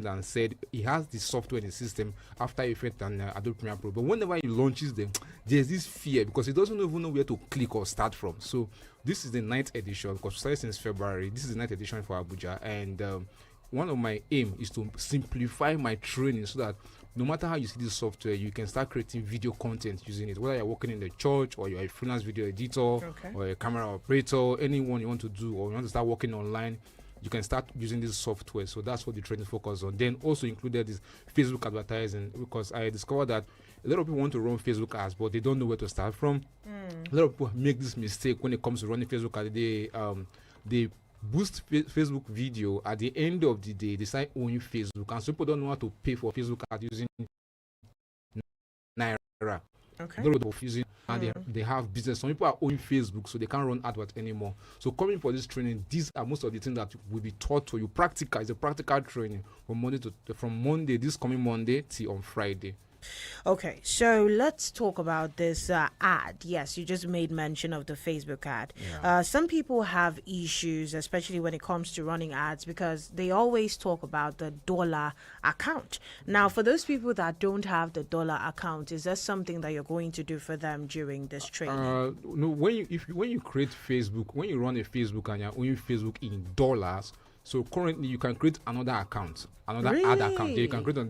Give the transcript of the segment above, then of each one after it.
and said he has the software in the system, After Effects and Adobe Premiere Pro. But whenever he launches them, there's this fear because he doesn't even know where to click or start from. So this is the 9th edition because we started since February. This is the 9th edition for Abuja, and one of my aim is to simplify my training so that no matter how you see this software, you can start creating video content using it. Whether you're working in the church or you're a freelance video editor or a camera operator, anyone you want to do or you want to start working online, you can start using this software. So that's what the training focuses on. Then also included is Facebook advertising, because I discovered that a lot of people want to run Facebook ads, but they don't know where to start from. A lot of people make this mistake when it comes to running Facebook ads. They boost Facebook video. At the end of the day, they start owning Facebook, and some people don't know how to pay for Facebook ads using Naira. And they have business. Some people are owning Facebook, so they can't run advert anymore. So coming for this training, these are most of the things that will be taught to you. Practical is a practical training from Monday, this coming Monday till on Friday. Okay, so let's talk about this ad. Yes, you just made mention of the Facebook ad. Some people have issues, especially when it comes to running ads, because they always talk about the dollar account. Now, for those people that don't have the dollar account, is that something that you're going to do for them during this training? No, when you create Facebook, when you run a Facebook and you're owning Facebook in dollars, so currently you can create another account, ad account. You can create I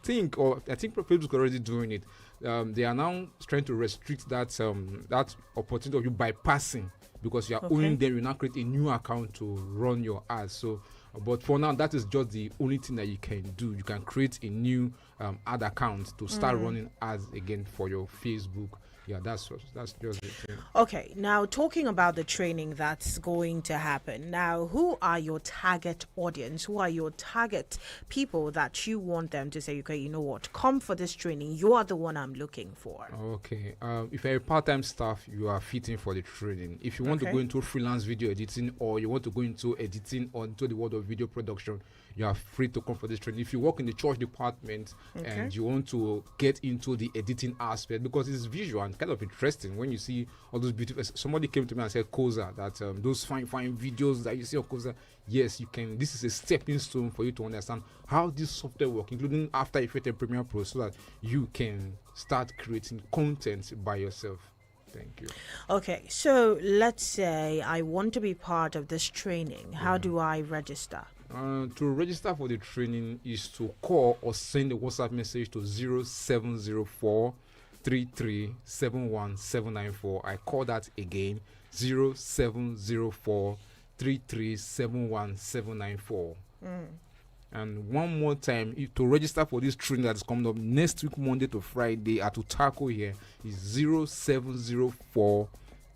think Facebook is already doing it. They are now trying to restrict that opportunity of you bypassing, because you are owning them. You now create a new account to run your ads. So, but for now, that is just the only thing that you can do. You can create a new ad account to start running ads again for your Facebook. Yeah, that's just the thing. Okay, now talking about the training that's going to happen. Now, who are your target audience? Who are your target people that you want them to say, okay, you know what, come for this training. You are the one I'm looking for. Okay. If you're a part-time staff, you are fitting for the training. If you want to go into freelance video editing, or you want to go into editing or into the world of video production, you are free to come for this training. If you work in the church department and you want to get into the editing aspect, because it's visual and kind of interesting when you see all those beautiful. Somebody came to me and said, Koza, that those fine videos that you see on Koza, yes, you can. This is a stepping stone for you to understand how this software works, including After Effects and Premiere Pro, so that you can start creating content by yourself. Thank you. Okay, so let's say I want to be part of this training. How do I register? To register for the training is to call or send a WhatsApp message to 0704 3371794. I call that again, 0704 3371794. And one more time, to register for this training that's coming up next week, Monday to Friday at Utako here, is 0704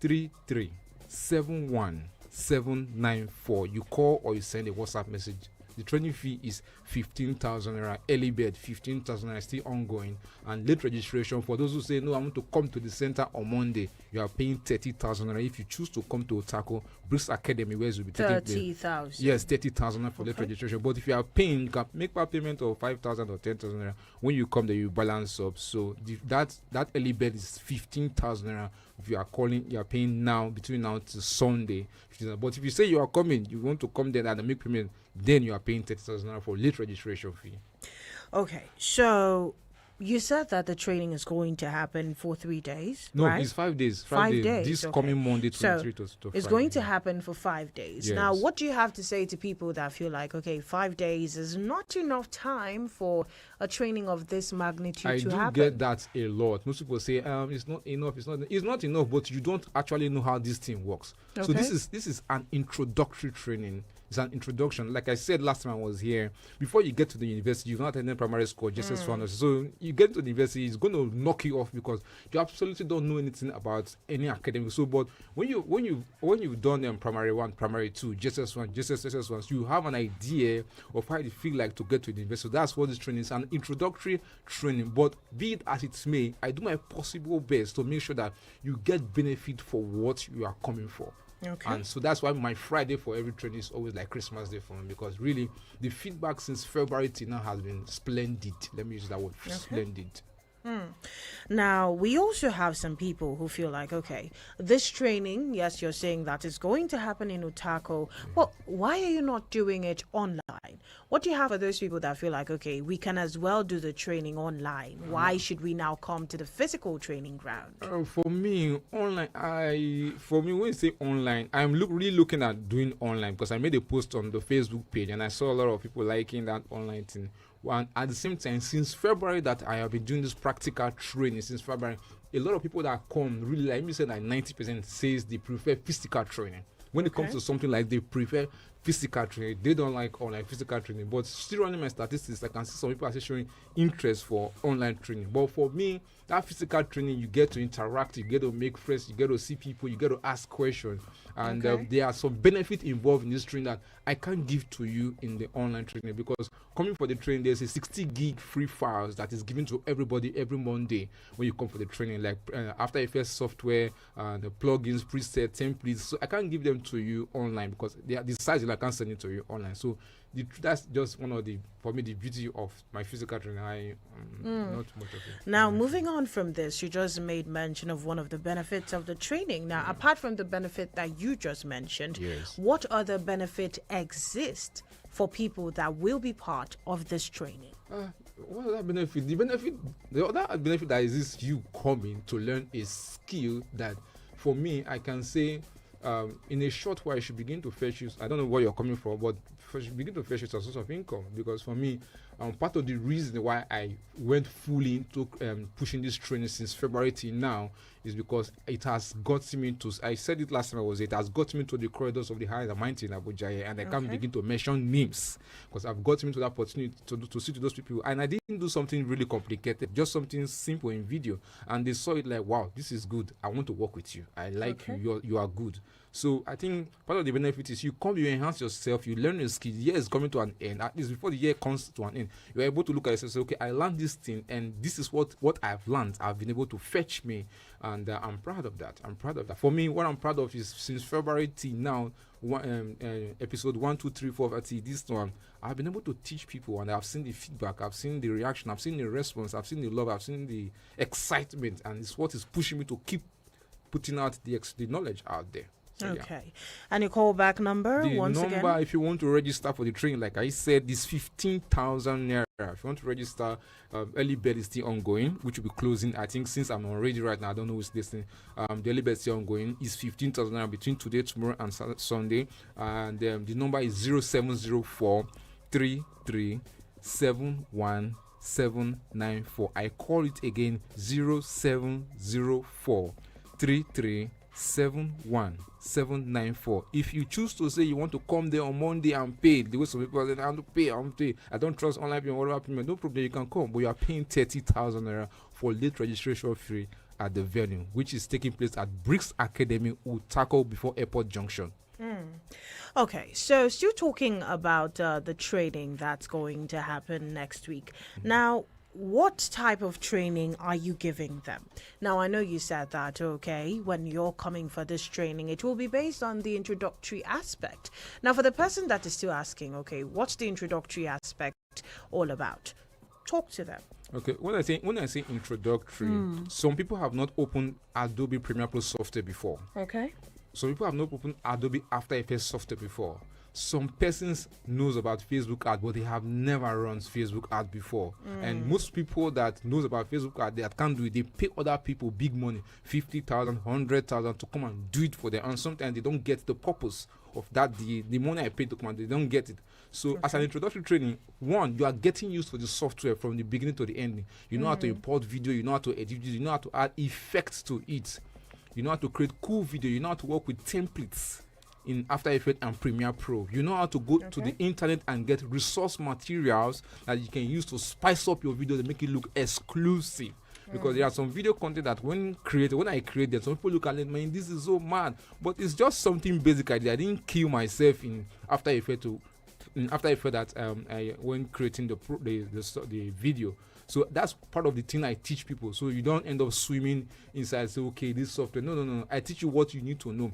3371794. You call or you send a WhatsApp message. The training fee is 15,000 naira. Early bird 15,000 naira, still ongoing. And late registration, for those who say no, I want to come to the center on Monday, you are paying 30,000 naira. If you choose to come to Otako Bricks Academy, where you will be taking 30,000. Yes, 30,000 for late registration. But if you are paying, you can make a payment of 5,000 or 10,000 naira. When you come there, you balance up. So that early bird is 15,000 naira. If you are calling, you are paying now between now to Sunday. But if you say you are coming, you want to come there and make payment, then you are paying 30,000 naira for late registration fee. Okay, so you said that the training is going to happen for 3 days. No, right? it's 5 days. 5 days. This coming Monday, 23 to It's Friday. going to happen for 5 days. Yes. Now, what do you have to say to people that feel like, okay, 5 days is not enough time for a training of this magnitude to happen? I do get that a lot. Most people say, it's not enough. It's not enough, but you don't actually know how this thing works. Okay. So this is an introductory training. It's an introduction. Like I said last time I was here, before you get to the university, you've not attended primary school, just as one. So you get to the university, it's going to knock you off because you absolutely don't know anything about any academic. So, but when you've done primary 1, primary 2, JSS1, JSS1, you have an idea of how you feel like to get to the university. So that's what this training is, an introductory training. But be it as it may, I do my possible best to make sure that you get benefit for what you are coming for. Okay. And so that's why my Friday for every training is always like Christmas Day for me, because really the feedback since February till now has been splendid. Let me use that word, splendid. Now, we also have some people who feel like, okay, this training, yes, you're saying that it's going to happen in Utako, but why are you not doing it online? What do you have for those people that feel like, okay, we can as well do the training online? Why should we now come to the physical training ground? For me, online, when you say online, I'm really looking at doing online because I made a post on the Facebook page and I saw a lot of people liking that online thing. And at the same time, since February that I have been doing this practical training, since February, a lot of people that come really, like me, say that 90% says they prefer physical training. When it comes to something like they prefer physical training, they don't like online physical training. But still running my statistics, I can see some people are showing interest for online training. But for me, that physical training, you get to interact, you get to make friends, you get to see people, you get to ask questions. And there are some benefits involved in this training that I can't give to you in the online training, because coming for the training, there's a 60 gig free files that is given to everybody every Monday when you come for the training, like After Effects software, the plugins, preset, templates. So I can't give them to you online because they are the size, I can't send it to you online. So that's just one of the, for me, the beauty of my physical training. Not much of it. Now, moving on from this, you just made mention of one of the benefits of the training. Now, apart from the benefit that you just mentioned, what other benefit exist for people that will be part of this training? What is that benefit? The other benefit that exists, you coming to learn a skill that, for me, I can say, in a short while, you should begin to fetch you. I don't know where you're coming from, but you should begin to fetch you a source of income. Because for me, part of the reason why I went fully into pushing this training since February till now is because it has got me to, I said it last time I was, it has got me to the corridors of the high and mighty in Abuja, and I can't begin to mention names because I've got me to that opportunity to see to those people. And I didn't do something really complicated, just something simple in video. And they saw it like, wow, this is good. I want to work with you. I like you. You are good. So I think part of the benefit is you come, you enhance yourself, you learn a skill. The year is coming to an end. At least before the year comes to an end, you're able to look at yourself and say, okay, I learned this thing, and this is what I've learned. I've been able to fetch me, and I'm proud of that. For me, what I'm proud of is since February till now, episode 1, 2, 3, 4, till this one, I've been able to teach people, and I've seen the feedback, I've seen the reaction, I've seen the response, I've seen the love, I've seen the excitement, and it's what is pushing me to keep putting out the knowledge out there. So, okay. And your callback number, once again? The number, if you want to register for the training, like I said, is 15,000 naira. If you want to register, early bird is still ongoing, which will be closing. I think since I'm already right now, I don't know who's listening. The early bird is still ongoing. Is 15,000 naira between today, tomorrow, and Sunday. And the number is 0704 33 71794. I call it again, 0704 33 71794. If you choose to say you want to come there on Monday and pay, the way some people say, I have to pay, I don't trust online payment, whatever payment, no problem, you can come, but you are paying 30,000 naira for late registration fee at the venue, which is taking place at Bricks Academy, Utako, before Airport Junction. Okay, so still talking about the training that's going to happen next week. Now, what type of training are you giving them? Now, I know you said that, okay, when you're coming for this training, it will be based on the introductory aspect. Now, for the person that is still asking, okay, what's the introductory aspect all about? Talk to them. Okay, when I say introductory, some people have not opened Adobe Premiere Pro software before. Okay. Some people have not opened Adobe After Effects software before. Some persons knows about Facebook ad, but they have never run Facebook ad before. And most people that knows about Facebook ad, they can't do it. They pay other people big money, 50,000, 100,000 to come and do it for them. And sometimes they don't get the purpose of that. The money I paid to come and they don't get it. So as an introductory training, one, you are getting used to the software from the beginning to the ending. You know how to import video, you know how to edit video, you know how to add effects to it. You know how to create cool video, you know how to work with templates in After Effects and Premiere Pro. You know how to go to the internet and get resource materials that you can use to spice up your video to make it look exclusive. Because there are some video content that when I created, some people look at it, man, this is so mad. But it's just something basic I did. I didn't kill myself in After Effects that when creating the video. So that's part of the thing I teach people. So you don't end up swimming inside, say, okay, this software. No. I teach you what you need to know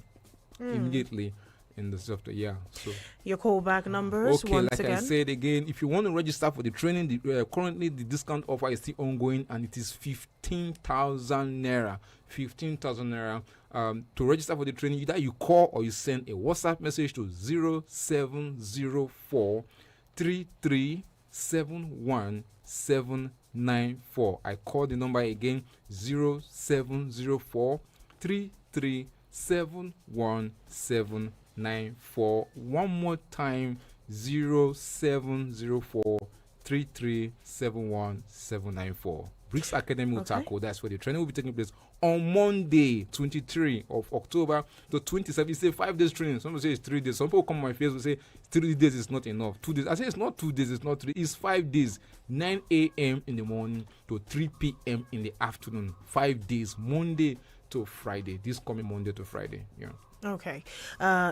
immediately. in the software. Yeah. So Your callback numbers okay, once like again. I said again, if you want to register for the training, currently the discount offer is still ongoing, and it is 15,000 naira. 15,000 naira. To register for the training, either you call or you send a WhatsApp message to 0704 3371794. I call the number again, 0704 3371794. One more time, 0704 3371794. Bricks Academy will tackle. That's where the training will be taking place on Monday, 23 of October to 27. It's a 5 days training. Some people say it's 3 days. Some people come on my face and say 3 days is not enough. 2 days. I say it's not 2 days, it's not 3. It's 5 days. 9 a.m. in the morning to 3 p.m. in the afternoon. 5 days, Monday to Friday. This coming Monday to Friday. Yeah. Okay.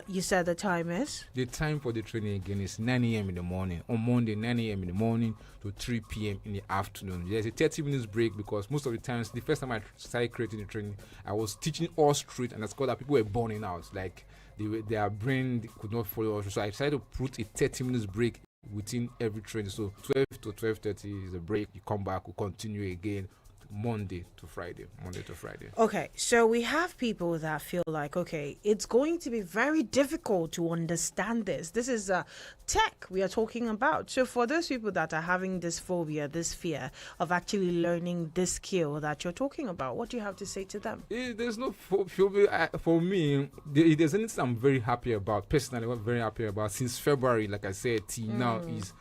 You said the time is? The time for the training again is 9 a.m. in the morning. On Monday, 9 a.m. in the morning to 3 p.m. in the afternoon. There's a 30 minutes break because most of the times, the first time I started creating the training, I was teaching all straight, and that's called that people were burning out. Like their brain could not follow. So I decided to put a 30 minutes break within every training. So 12 to 12:30 is a break. You come back, we continue again. Monday to Friday. Okay, so we have people that feel like, okay, it's going to be very difficult to understand this. This is tech we are talking about. So for those people that are having this phobia, this fear of actually learning this skill that you're talking about, what do you have to say to them? There's no phobia. For me, there's anything I'm very happy about. Personally, I'm very happy about since February, like I said, till now, is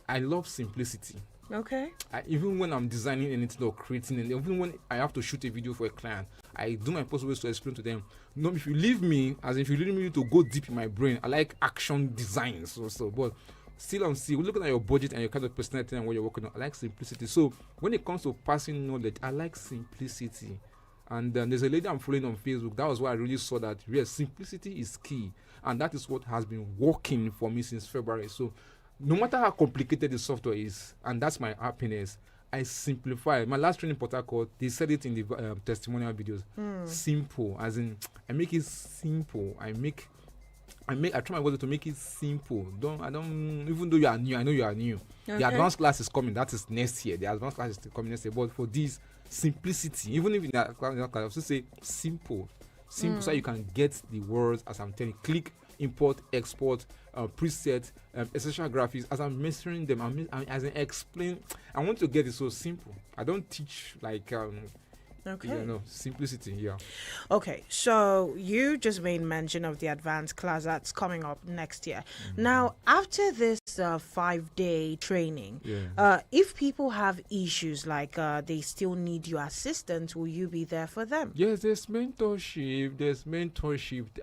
I love simplicity. Okay. Even when I'm designing anything or creating, and even when I have to shoot a video for a client, I do my possible to explain to them. No, if you leave me, as if you leave me to go deep in my brain, I like action designs also. But still, looking at your budget and your kind of personality and what you're working on, I like simplicity. So when it comes to passing knowledge, I like simplicity. And there's a lady I'm following on Facebook. That was why I really saw that simplicity is key, and that is what has been working for me since February. So no matter how complicated the software is, and that's my happiness, I simplify. My last training Port Harcourt, they said it in the testimonial videos. Simple, as in I make it simple. I try my best to make it simple. Even though you are new, I know you are new. Okay. The advanced class is coming. That is next year. The advanced class is coming next year. But for this simplicity, even if in that class, I also say simple, so you can get the words as I'm telling you. Click, import, export, preset, essential graphics. As I'm measuring them, as I explain, I want to get it so simple. I don't teach like simplicity. Yeah. Okay, so you just made mention of the advanced class that's coming up next year. Now, after this 5-day training, if people have issues like they still need your assistance, will you be there for them? Yes, there's mentorship.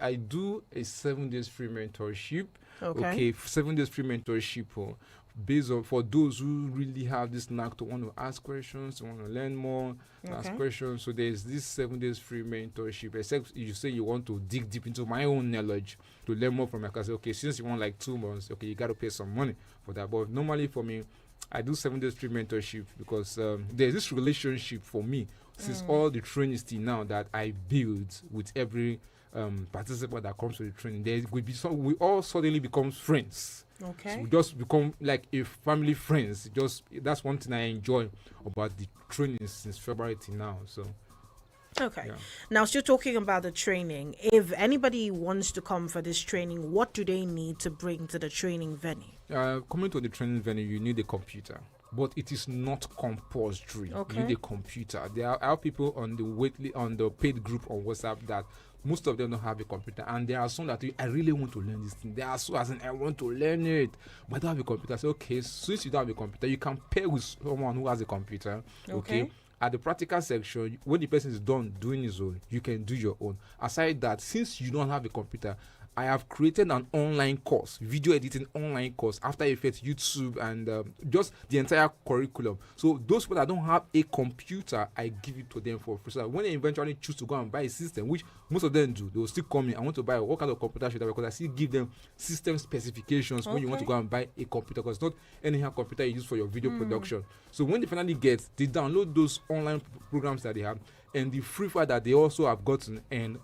I do a 7 days free mentorship. Okay, 7 days free mentorship based on for those who really have this knack to want to ask questions, to want to learn more, ask questions. So there's this 7 days free mentorship. Except you say you want to dig deep into my own knowledge to learn more from my class. Okay, since you want like 2 months, okay, you got to pay some money for that. But normally for me, I do 7 days free mentorship because there's this relationship for me since all the trainings till now that I build with every participant that comes to the training. There will be we all suddenly become friends. Okay. So we just become like a family friends. That's one thing I enjoy about the training since February till now. So okay. Now, still talking about the training, if anybody wants to come for this training, what do they need to bring to the training venue? Coming to the training venue, you need a computer. But it is not compulsory. Okay. You need a computer. There are people on the paid group on WhatsApp that most of them don't have a computer, and there are some that I really want to learn this thing. There are some as in I want to learn it, but I don't have a computer. So okay, since you don't have a computer, you can pair with someone who has a computer. Okay. At the practical section, when the person is done doing his own, you can do your own. Aside that, since you don't have a computer, I have created an online course, video editing online course, After Effects, YouTube, and just the entire curriculum. So those people that don't have a computer, I give it to them for free. So when they eventually choose to go and buy a system, which most of them do, they will still come in. I want to buy what kind of computer should I buy? Because I still give them system specifications when you want to go and buy a computer. Because it's not any computer you use for your video production. So when they finally they download those online programs that they have and the free file that they also have gotten, and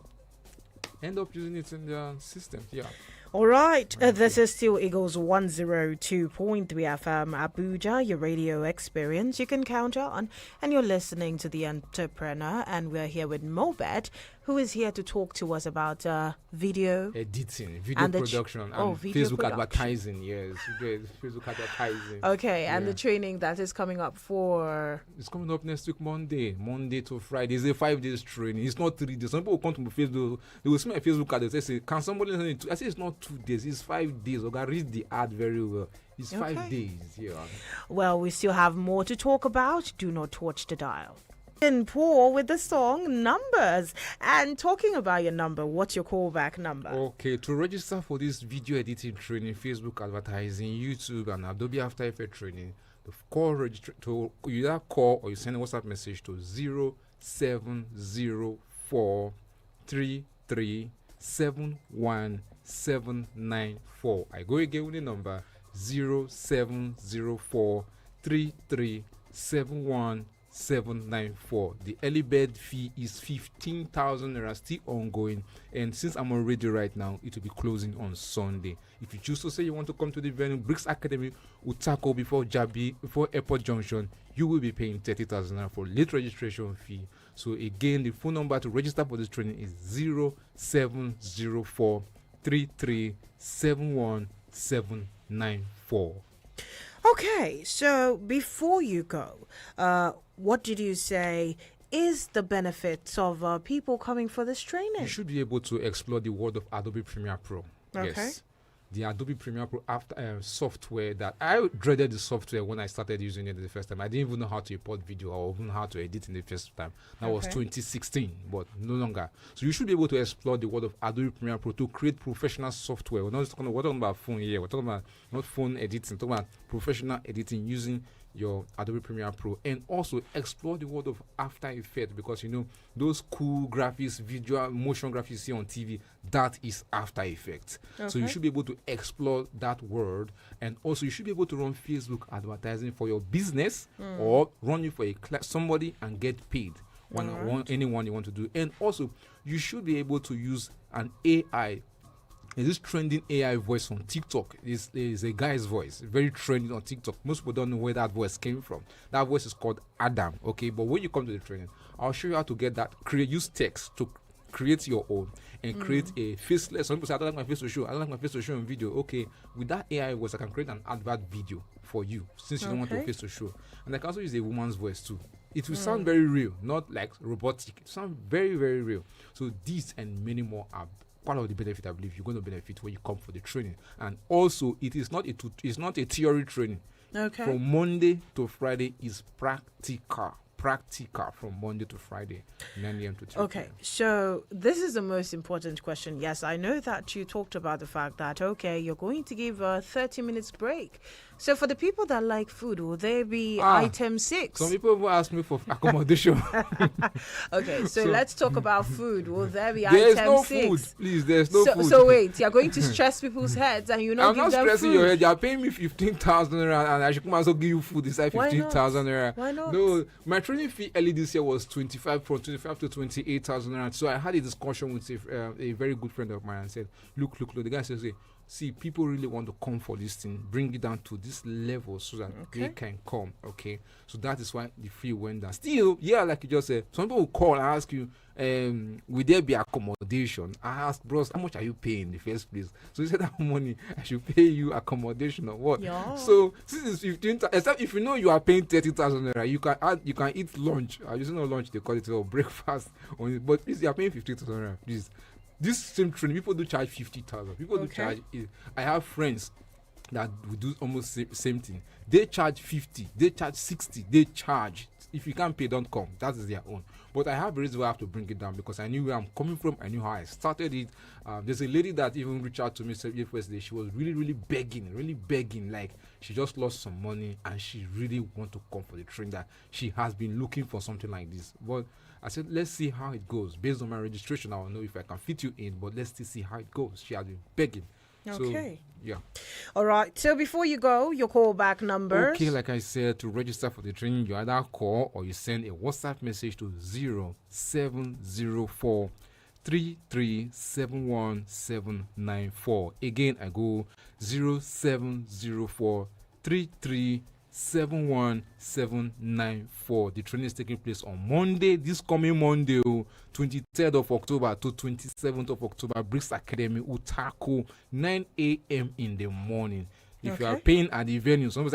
end up using it in the system. Yeah. All right, this is still Eagles 102.3 FM Abuja, your radio experience you can count on. And you're listening to The Entrepreneur, and we're here with Mobet, who is here to talk to us about video editing, video and production, and video Facebook production. advertising. Yes, Facebook advertising. Okay, and Yeah. the training that is coming up for... It's coming up next week, Monday to Friday. It's a 5 days training. It's not 3 days. Some people come to my Facebook, they will see my Facebook ad. They say, "Can somebody send it?" I say, "It's not 2 days. It's 5 days." Okay, read the ad very well. It's 5 days. Yeah. Well, we still have more to talk about. Do not touch the dial. And Paul with the song Numbers. And talking about your number, what's your callback number? Okay, to register for this video editing training, Facebook advertising, YouTube, and Adobe After Effects training, the call register to you either call or you send a WhatsApp message to 070433717794. I go again with the number 070433717794. The early bird fee is 15,000 naira, still ongoing, and since I'm on radio right now, it will be closing on Sunday. If you choose to say you want to come to the venue, Bricks Academy, Utako, before Jabi, before Airport Junction, you will be paying 30,000 naira for late registration fee. So again, the phone number to register for this training is 070433717794. Okay, so before you go, what did you say is the benefits of people coming for this training? You should be able to explore the world of Adobe Premiere Pro. Okay. Yes. The Adobe Premiere Pro after software that I dreaded the software when I started using it the first time. I didn't even know how to import video or even how to edit in the first time. That was 2016, but no longer. So you should be able to explore the world of Adobe Premiere Pro to create professional software. We're not just we're talking about phone here. We're talking about not phone editing. We're talking about professional editing using your Adobe Premiere Pro, and also explore the world of After Effects, because you know those cool graphics, visual motion graphics you see on TV, that is After Effects. So you should be able to explore that world, and also you should be able to run Facebook advertising for your business or run it for a somebody and get paid. Anyone you want to do, and also you should be able to use an AI. There's this trending AI voice on TikTok. Is a guy's voice, very trending on TikTok. Most people don't know where that voice came from. That voice is called Adam. Okay, but when you come to the training, I'll show you how to get that. Use text to create your own and create a faceless. Some people say, "I don't like my face to show. I don't like my face to show in video." Okay, with that AI voice, I can create an advert video for you since you don't want your face to show, and I can also use a woman's voice too. It will sound very real, not like robotic. It sounds very, very real. So these and many more are part of the benefit I believe you're going to benefit when you come for the training. And also, it's not a theory training. Okay. From Monday to Friday is practical from Monday to Friday, 9 a.m. to 3 Okay, p.m. so this is the most important question. Yes, I know that you talked about the fact that, okay, you're going to give a 30 minutes break. So for the people that like food, will there be item 6? Some people will ask me for accommodation. Okay, so let's talk about food. Will there be There's item no 6? food, please. There's no food. So wait, you're going to stress people's heads and you not I'm give not them stressing food? your head. You're paying me 15,000 naira, and I should come also give you food inside Why not? 15,000 naira. Why not? No, my training fee early this year was 25 to 28,000 naira. So I had a discussion with a very good friend of mine and said, look. The guy says, "Hey, see, people really want to come for this thing. Bring it down to this level so that they can come." Okay, so that is why the fee went down. Still, yeah, like you just said, some people will call and ask you, will there be accommodation? I asked, bros, how much are you paying in the first place? So he said, how money I should pay you accommodation or what? Yeah. So since it's 15,000, except if you know you are paying 30,000 naira, you can eat lunch. Using no lunch, they call it, or breakfast on it. But please, you are paying 15,000 naira, please. This same training, people do charge 50,000. People do charge. I have friends that will do almost same thing. They charge 50, they charge 60, they charge. If you can't pay, don't come. That is their own. But I have a reason why I have to bring it down, because I knew where I'm coming from. I knew how I started it. There's a lady that even reached out to me yesterday. She was really begging. Like, she just lost some money and she really want to come for the training. That she has been looking for something like this. But I said, let's see how it goes. Based on my registration, I will know if I can fit you in. But let's still see how it goes. She has been begging. Okay. So, yeah. All right. So before you go, your callback numbers. Okay, like I said, to register for the training, you either call or you send a WhatsApp message to 0704 07043371794. Again, I go 07043371794. The training is taking place on Monday, this coming Monday, 23rd of October to 27th of October. Bricks Academy, Utako, 9 a.m. in the morning. If you are paying at the venue, some say,